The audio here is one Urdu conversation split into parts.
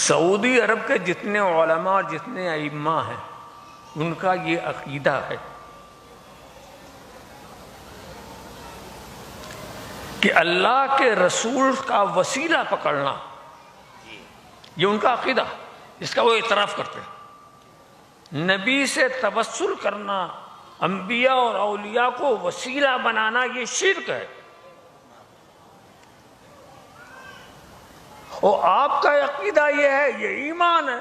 سعودی عرب کے جتنے علماء اور جتنے ائمہ ہیں ان کا یہ عقیدہ ہے کہ اللہ کے رسول کا وسیلہ پکڑنا، یہ ان کا عقیدہ، اس کا وہ اعتراف کرتے ہیں۔ نبی سے توسل کرنا، انبیاء اور اولیاء کو وسیلہ بنانا، یہ شرک ہے۔ اور آپ کا عقیدہ یہ ہے، یہ ایمان ہے۔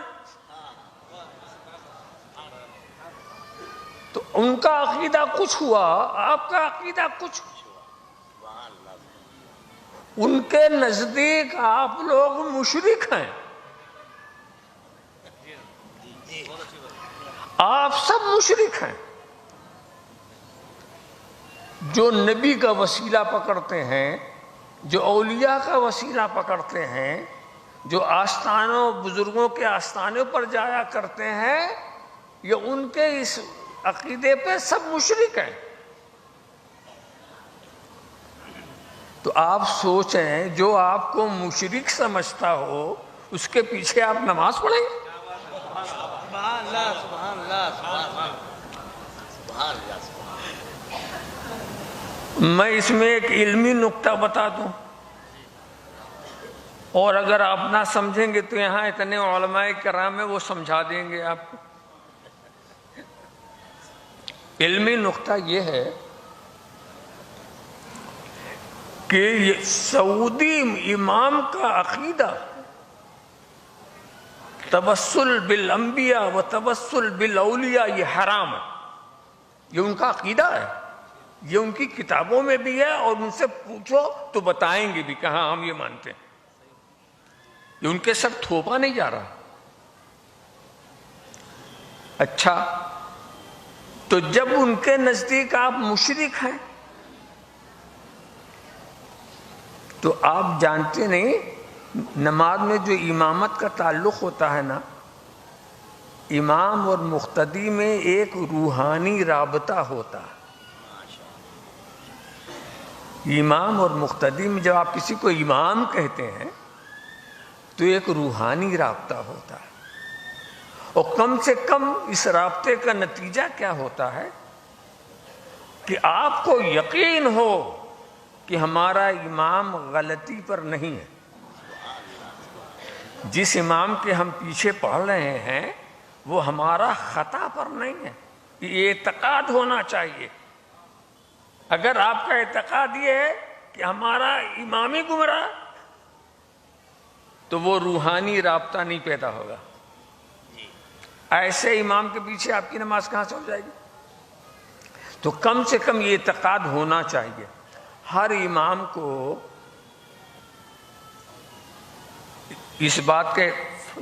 تو ان کا عقیدہ کچھ ہوا، آپ کا عقیدہ کچھ ہوا۔ ان کے نزدیک آپ لوگ مشرک ہیں، آپ سب مشرک ہیں۔ جو نبی کا وسیلہ پکڑتے ہیں، جو اولیاء کا وسیلہ پکڑتے ہیں، جو آستانوں، بزرگوں کے آستانوں پر جایا کرتے ہیں، یہ ان کے اس عقیدے پہ سب مشرک ہیں۔ تو آپ سوچیں، جو آپ کو مشرک سمجھتا ہو اس کے پیچھے آپ نماز پڑھیں گے؟ میں اس میں ایک علمی نقطہ بتا دوں، اور اگر آپ نہ سمجھیں گے تو یہاں اتنے علماء کرام ہیں، وہ سمجھا دیں گے آپ کو۔ علمی نقطہ یہ ہے کہ یہ سعودی امام کا عقیدہ توسل بالانبیاء و توسل بالاولیاء یہ حرام ہے، یہ ان کا عقیدہ ہے، یہ ان کی کتابوں میں بھی ہے، اور ان سے پوچھو تو بتائیں گے بھی کہ ہاں ہم یہ مانتے ہیں۔ یہ ان کے سر تھوپا نہیں جا رہا۔ اچھا، تو جب ان کے نزدیک آپ مشرک ہیں تو آپ جانتے نہیں، نماز میں جو امامت کا تعلق ہوتا ہے نا، امام اور مقتدی میں ایک روحانی رابطہ ہوتا ہے۔ امام اور مقتدی میں جب آپ کسی کو امام کہتے ہیں تو ایک روحانی رابطہ ہوتا ہے، اور کم سے کم اس رابطے کا نتیجہ کیا ہوتا ہے کہ آپ کو یقین ہو کہ ہمارا امام غلطی پر نہیں ہے، جس امام کے ہم پیچھے پڑھ رہے ہیں وہ ہمارا خطا پر نہیں ہے۔ یہ اعتقاد ہونا چاہیے۔ اگر آپ کا اعتقاد یہ ہے کہ ہمارا امام ہی گمراہ، تو وہ روحانی رابطہ نہیں پیدا ہوگا۔ ایسے امام کے پیچھے آپ کی نماز کہاں سے ہو جائے گی؟ تو کم سے کم یہ اعتقاد ہونا چاہیے۔ ہر امام کو اس بات کے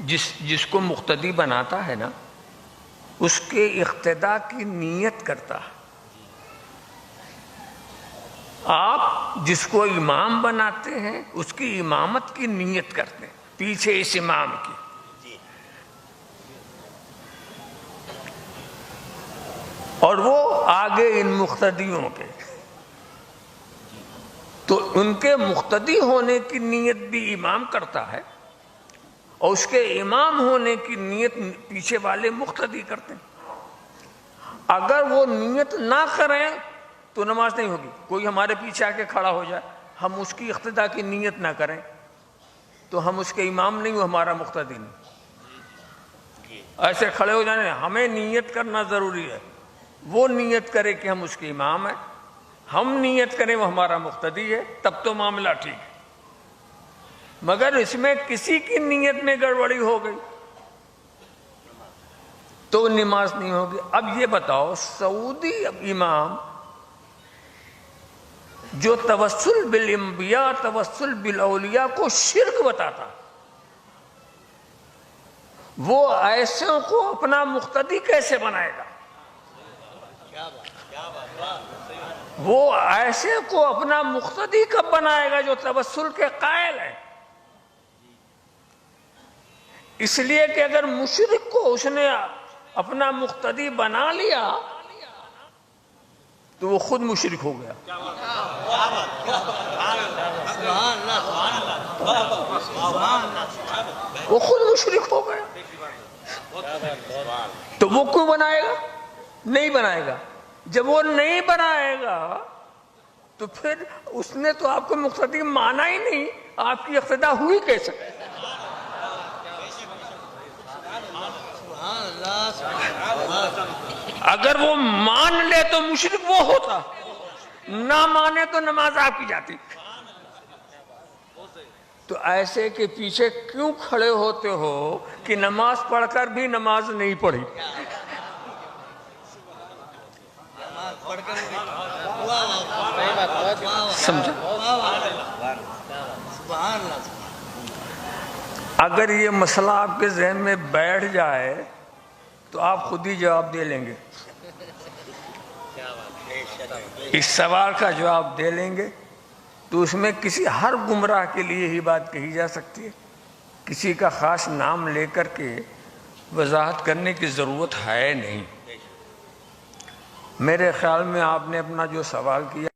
جس کو مقتدی بناتا ہے نا، اس کے اقتداء کی نیت کرتا ہے۔ آپ جس کو امام بناتے ہیں اس کی امامت کی نیت کرتے ہیں پیچھے اس امام کی۔ اور وہ آگے ان مقتدیوں کے، تو ان کے مقتدی ہونے کی نیت بھی امام کرتا ہے، اور اس کے امام ہونے کی نیت پیچھے والے مقتدی کرتے ہیں۔ اگر وہ نیت نہ کریں تو نماز نہیں ہوگی۔ کوئی ہمارے پیچھے آ کے کھڑا ہو جائے، ہم اس کی اقتداء کی نیت نہ کریں تو ہم اس کے امام نہیں، وہ ہمارا مقتدی نہیں۔ ایسے کھڑے ہو جانے، ہمیں نیت کرنا ضروری ہے۔ وہ نیت کرے کہ ہم اس کے امام ہیں، ہم نیت کریں وہ ہمارا مقتدی ہے، تب تو معاملہ ٹھیک ہے۔ مگر اس میں کسی کی نیت میں گڑبڑی ہو گئی تو نماز نہیں ہوگی۔ اب یہ بتاؤ، سعودی امام جو توسل بالانبیاء، توسل بالاولیاء کو شرک بتاتا، وہ ایسوں کو اپنا مقتدی کیسے بنائے گا؟ وہ ایسے کو اپنا مقتدی کب بنائے گا جو توسل کے قائل ہے؟ اس لیے کہ اگر مشرک کو اس نے اپنا مقتدی بنا لیا تو وہ خود مشرک ہو گیا۔ وہ خود مشرک ہو گیا. تو وہ کیوں بنائے گا؟ نہیں بنائے گا. جب وہ نہیں بنائے گا تو پھر اس نے تو آپ کو مقتدی مانا ہی نہیں، آپ کی اقتدا ہوئی کیسے؟ اگر وہ مان لے تو مشرک وہ ہوتا، نہ مانے تو نماز آپ کی جاتی. تو ایسے کے پیچھے کیوں کھڑے ہوتے ہو کہ نماز پڑھ کر بھی نماز نہیں پڑھی؟ سمجھا؟ اگر یہ مسئلہ آپ کے ذہن میں بیٹھ جائے تو آپ خود ہی جواب دے لیں گے، اس سوال کا جواب دے لیں گے. تو اس میں کسی ہر گمراہ کے لیے ہی بات کہی جا سکتی ہے، کسی کا خاص نام لے کر کے وضاحت کرنے کی ضرورت ہے نہیں. میرے خیال میں آپ نے اپنا جو سوال کیا